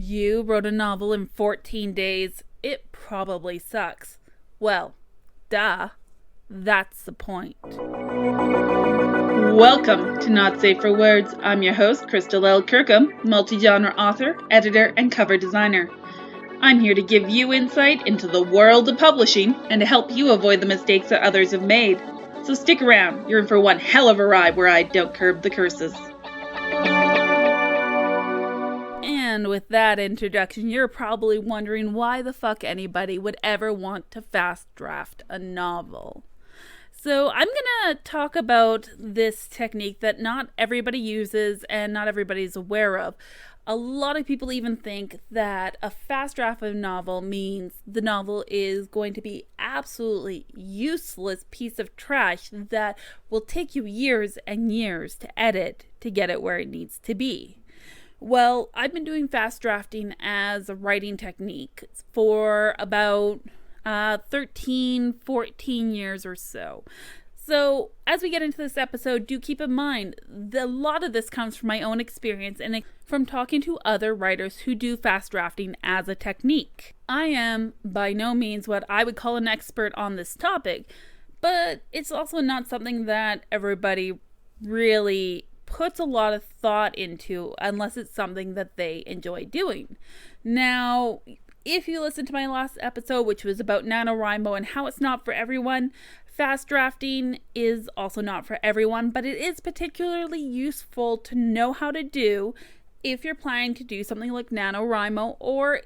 You wrote a novel in 14 days. It probably sucks. Well, duh. That's the point. Welcome to Not Safe for Words. I'm your host, Crystal L. Kirkham, multi-genre author, editor, and cover designer. I'm here to give you insight into the world of publishing and to help you avoid the mistakes that others have made. So stick around. You're in for one hell of a ride where I don't curb the curses. And with that introduction, you're probably wondering why the fuck anybody would ever want to fast draft a novel. So I'm going to talk about this technique that not everybody uses and not everybody's aware of. A lot of people even think that a fast draft of a novel means the novel is going to be absolutely useless piece of trash that will take you years and years to edit to get it where it needs to be. Well, I've been doing fast drafting as a writing technique for about 13, 14 years or so. So as we get into this episode, do keep in mind that a lot of this comes from my own experience and from talking to other writers who do fast drafting as a technique. I am by no means what I would call an expert on this topic, but it's also not something that everybody really puts a lot of thought into unless it's something that they enjoy doing. Now, if you listen to my last episode, which was about NaNoWriMo and how it's not for everyone, fast drafting is also not for everyone, but it is particularly useful to know how to do if you're planning to do something like NaNoWriMo, or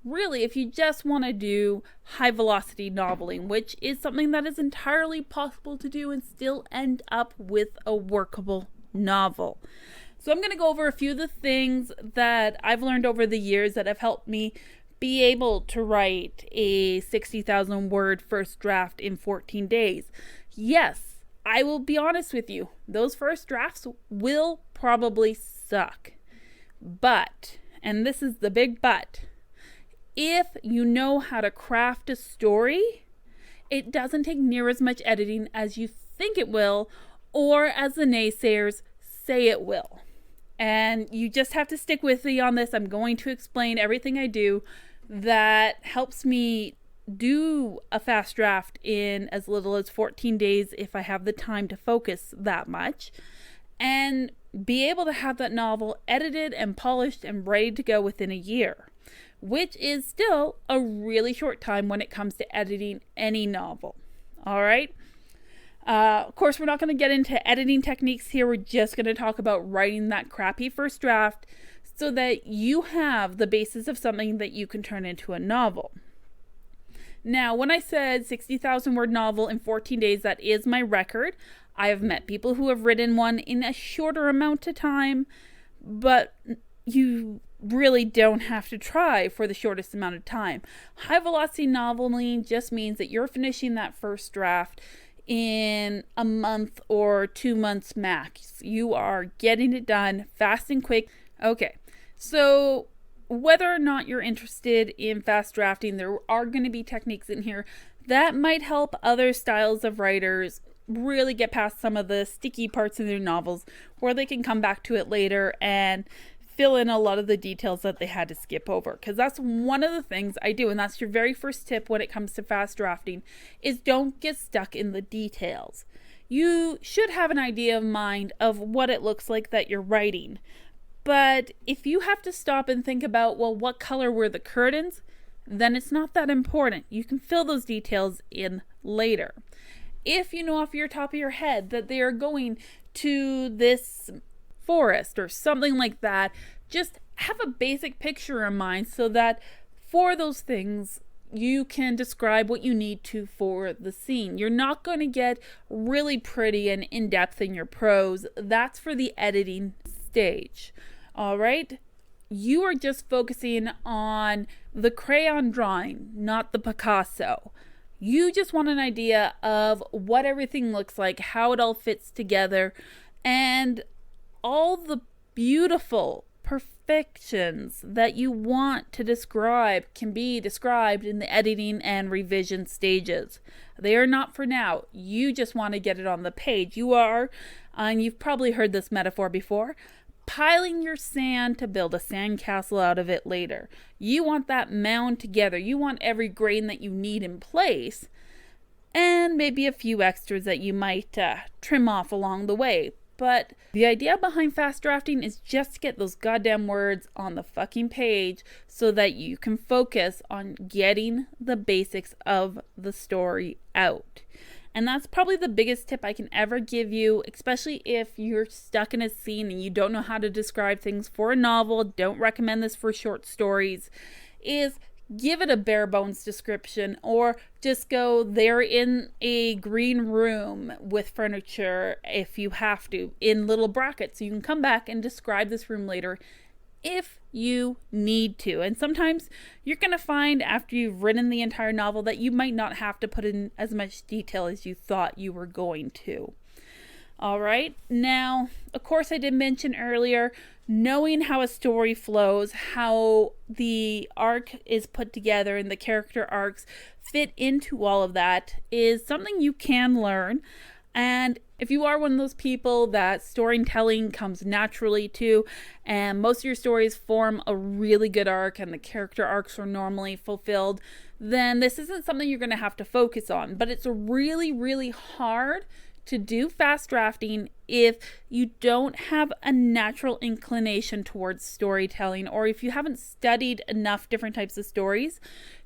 really if you just want to do high velocity noveling, which is something that is entirely possible to do and still end up with a workable novel. So I'm going to go over a few of the things that I've learned over the years that have helped me be able to write a 60,000 word first draft in 14 days. Yes, I will be honest with you. Those first drafts will probably suck. But, and this is the big but, if you know how to craft a story, it doesn't take near as much editing as you think it will, or as the naysayers say it will. And you just have to stick with me on this. I'm going to explain everything I do that helps me do a fast draft in as little as 14 days if I have the time to focus that much, and be able to have that novel edited and polished and ready to go within a year, which is still a really short time when it comes to editing any novel. All right. Of course, we're not going to get into editing techniques here. We're just going to talk about writing that crappy first draft so that you have the basis of something that you can turn into a novel. Now, when I said 60,000 word novel in 14 days, that is my record. I have met people who have written one in a shorter amount of time, but you really don't have to try for the shortest amount of time. High velocity noveling just means that you're finishing that first draft in a month or 2 months max. You are getting it done fast and quick. Okay, so whether or not you're interested in fast drafting, there are going to be techniques in here that might help other styles of writers really get past some of the sticky parts in their novels where they can come back to it later and fill in a lot of the details that they had to skip over, because that's one of the things I do, and that's your very first tip when it comes to fast drafting, is don't get stuck in the details. You should have an idea in mind of what it looks like that you're writing, but if you have to stop and think about, well, what color were the curtains, then it's not that important. You can fill those details in later. If you know off your top of your head that they are going to this forest or something like that, just have a basic picture in mind so that for those things you can describe what you need to for the scene. You're not going to get really pretty and in-depth in your prose. That's for the editing stage. All right? You are just focusing on the crayon drawing, not the Picasso. You just want an idea of what everything looks like, how it all fits together, and all the beautiful perfections that you want to describe can be described in the editing and revision stages. They are not for now. You just want to get it on the page. You are, and you've probably heard this metaphor before, piling your sand to build a sandcastle out of it later. You want that mound together. You want every grain that you need in place, and maybe a few extras that you might trim off along the way. But the idea behind fast drafting is just to get those goddamn words on the fucking page so that you can focus on getting the basics of the story out. And that's probably the biggest tip I can ever give you, especially if you're stuck in a scene and you don't know how to describe things for a novel. Don't recommend this for short stories. Is give it a bare bones description, or just go, they're in a green room with furniture, if you have to, in little brackets. So you can come back and describe this room later if you need to. And sometimes you're going to find after you've written the entire novel that you might not have to put in as much detail as you thought you were going to. All right. Now, of course, I did mention earlier, knowing how a story flows, how the arc is put together and the character arcs fit into all of that is something you can learn. And if you are one of those people that storytelling comes naturally to, and most of your stories form a really good arc and the character arcs are normally fulfilled, then this isn't something you're going to have to focus on. But it's really, really hard to do fast drafting if you don't have a natural inclination towards storytelling, or if you haven't studied enough different types of stories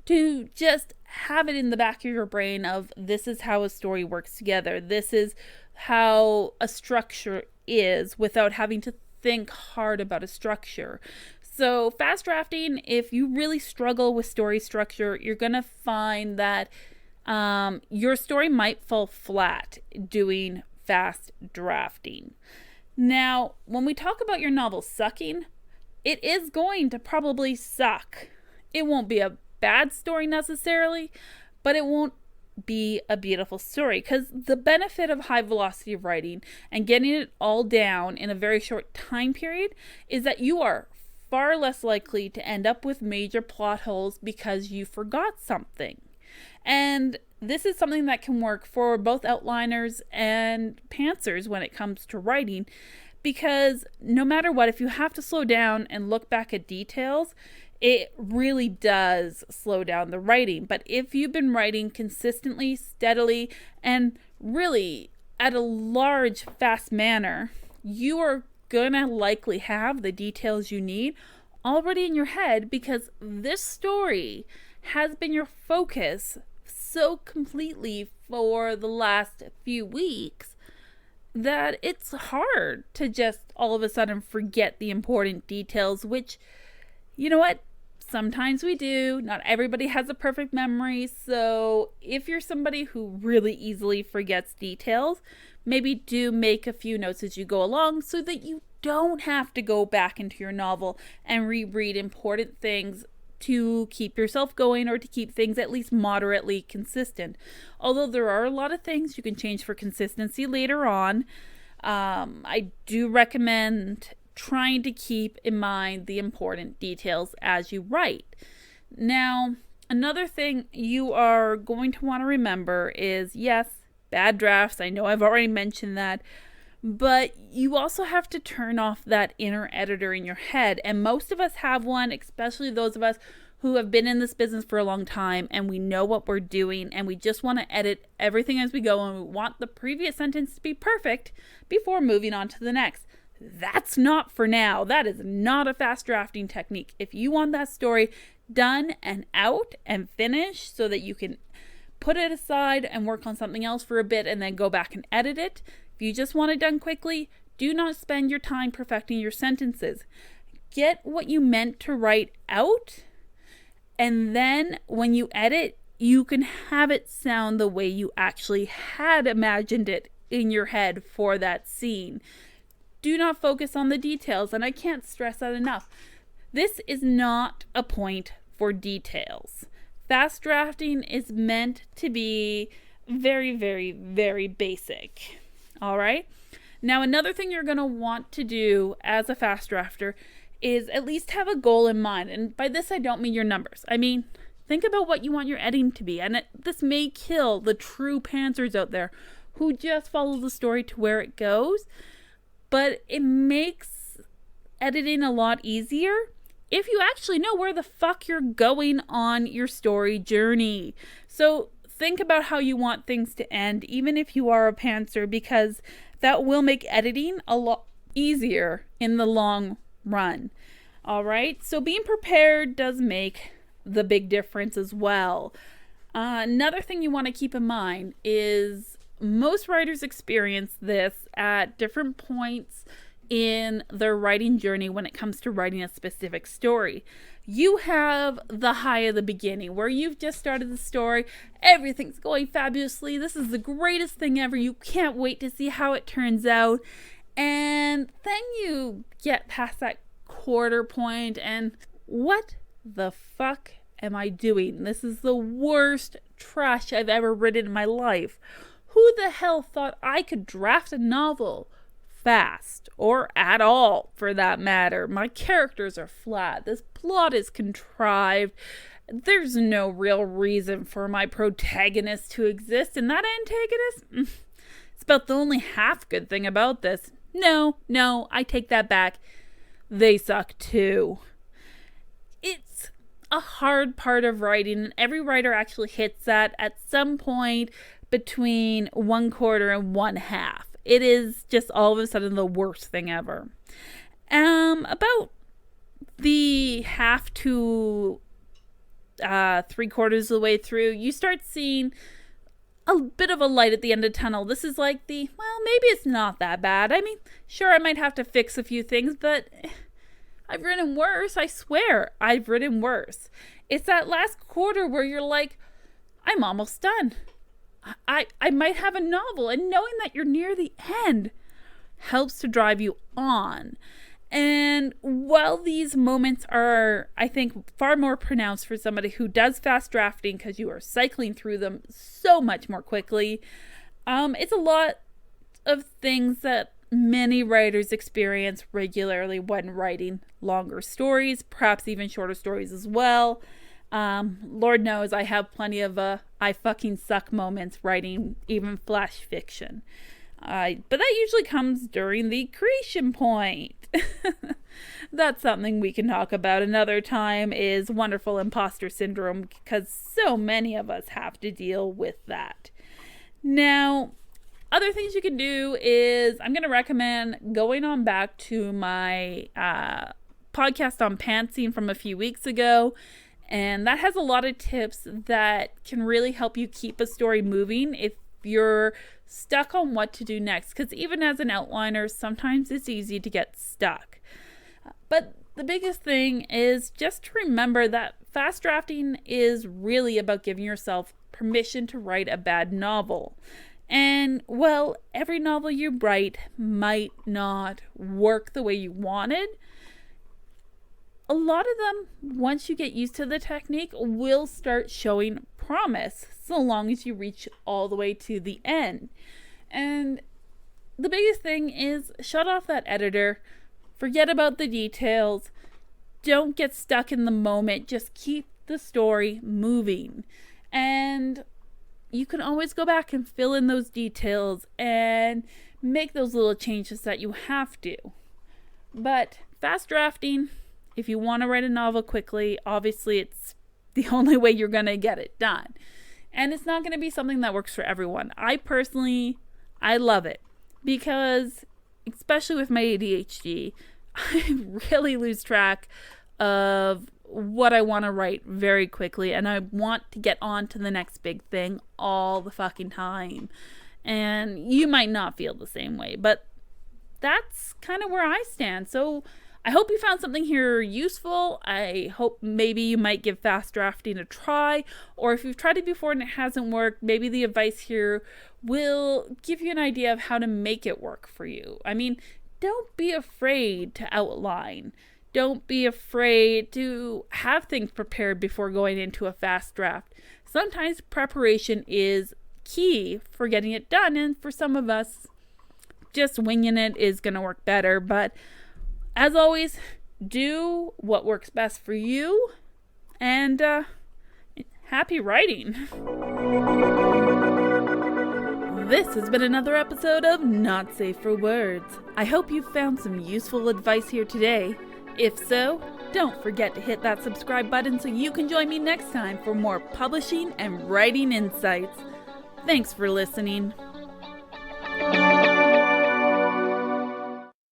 to just have it in the back of your brain of, this is how a story works together, this is how a structure is, without having to think hard about a structure. So fast drafting, if you really struggle with story structure, you're gonna find that your story might fall flat doing fast drafting. Now, when we talk about your novel sucking, it is going to probably suck. It won't be a bad story necessarily, but it won't be a beautiful story, because the benefit of high velocity writing and getting it all down in a very short time period is that you are far less likely to end up with major plot holes because you forgot something. And this is something that can work for both outliners and pantsers when it comes to writing, because no matter what, if you have to slow down and look back at details, it really does slow down the writing. But if you've been writing consistently, steadily, and really at a large, fast manner, you are gonna likely have the details you need already in your head, because this story has been your focus so completely for the last few weeks that it's hard to just all of a sudden forget the important details, which, you know what? Sometimes we do. Not everybody has a perfect memory. So if you're somebody who really easily forgets details, maybe do make a few notes as you go along so that you don't have to go back into your novel and reread important things to keep yourself going, or to keep things at least moderately consistent. Although there are a lot of things you can change for consistency later on, I do recommend trying to keep in mind the important details as you write. Now, another thing you are going to want to remember is, yes, bad drafts. I know I've already mentioned that, but you also have to turn off that inner editor in your head. And most of us have one, especially those of us who have been in this business for a long time and we know what we're doing and we just want to edit everything as we go and we want the previous sentence to be perfect before moving on to the next. That's not for now. That is not a fast drafting technique. If you want that story done and out and finished so that you can put it aside and work on something else for a bit and then go back and edit it, if you just want it done quickly, do not spend your time perfecting your sentences. Get what you meant to write out, and then when you edit, you can have it sound the way you actually had imagined it in your head for that scene. Do not focus on the details, and I can't stress that enough. This is not a point for details. Fast drafting is meant to be very, very, very basic. All right. Now, another thing you're going to want to do as a fast drafter is at least have a goal in mind. And by this, I don't mean your numbers. I mean, think about what you want your editing to be. And this may kill the true pantsers out there who just follow the story to where it goes. But it makes editing a lot easier if you actually know where the fuck you're going on your story journey. So think about how you want things to end, even if you are a pantser, because that will make editing a lot easier in the long run. All right, so being prepared does make the big difference as well. Another thing you want to keep in mind is most writers experience this at different points in their writing journey when it comes to writing a specific story. You have the high of the beginning where you've just started the story, everything's going fabulously, this is the greatest thing ever, you can't wait to see how it turns out, and then you get past that quarter point and what the fuck am I doing? This is the worst trash I've ever written in my life. Who the hell thought I could draft a novel fast, or at all for that matter? My characters are flat. This plot is contrived. There's no real reason for my protagonist to exist, and that antagonist? It's about the only half good thing about this. No, I take that back. They suck too. It's a hard part of writing, and every writer actually hits that at some point between 1/4 and 1/2. It is just all of a sudden the worst thing ever. About the half to 3/4 of the way through, you start seeing a bit of a light at the end of the tunnel. This is like maybe it's not that bad. I mean, sure, I might have to fix a few things, but I've written worse. I swear, I've written worse. It's that last quarter where you're like, I'm almost done. I might have a novel, and knowing that you're near the end helps to drive you on. And while these moments are, I think, far more pronounced for somebody who does fast drafting because you are cycling through them so much more quickly, it's a lot of things that many writers experience regularly when writing longer stories, perhaps even shorter stories as well. Lord knows I have plenty of I fucking suck moments writing even flash fiction. But that usually comes during the creation point. That's something we can talk about another time, is wonderful imposter syndrome, because so many of us have to deal with that. Now, other things you can do is I'm going to recommend going on back to my podcast on pantsing from a few weeks ago. And that has a lot of tips that can really help you keep a story moving if you're stuck on what to do next. Because even as an outliner, sometimes it's easy to get stuck. But the biggest thing is just to remember that fast drafting is really about giving yourself permission to write a bad novel. And, well, every novel you write might not work the way you wanted. A lot of them, once you get used to the technique, will start showing promise, so long as you reach all the way to the end. And the biggest thing is shut off that editor, forget about the details, don't get stuck in the moment, just keep the story moving. And you can always go back and fill in those details and make those little changes that you have to. But fast drafting, if you want to write a novel quickly, obviously it's the only way you're going to get it done. And it's not going to be something that works for everyone. I love it because, especially with my ADHD, I really lose track of what I want to write very quickly, and I want to get on to the next big thing all the fucking time. And you might not feel the same way, but that's kind of where I stand. So I hope you found something here useful. I hope maybe you might give fast drafting a try, or if you've tried it before and it hasn't worked, maybe the advice here will give you an idea of how to make it work for you. I mean, don't be afraid to outline. Don't be afraid to have things prepared before going into a fast draft. Sometimes preparation is key for getting it done, and for some of us, just winging it is going to work better. But as always, do what works best for you, and happy writing. This has been another episode of Not Safe for Words. I hope you found some useful advice here today. If so, don't forget to hit that subscribe button so you can join me next time for more publishing and writing insights. Thanks for listening.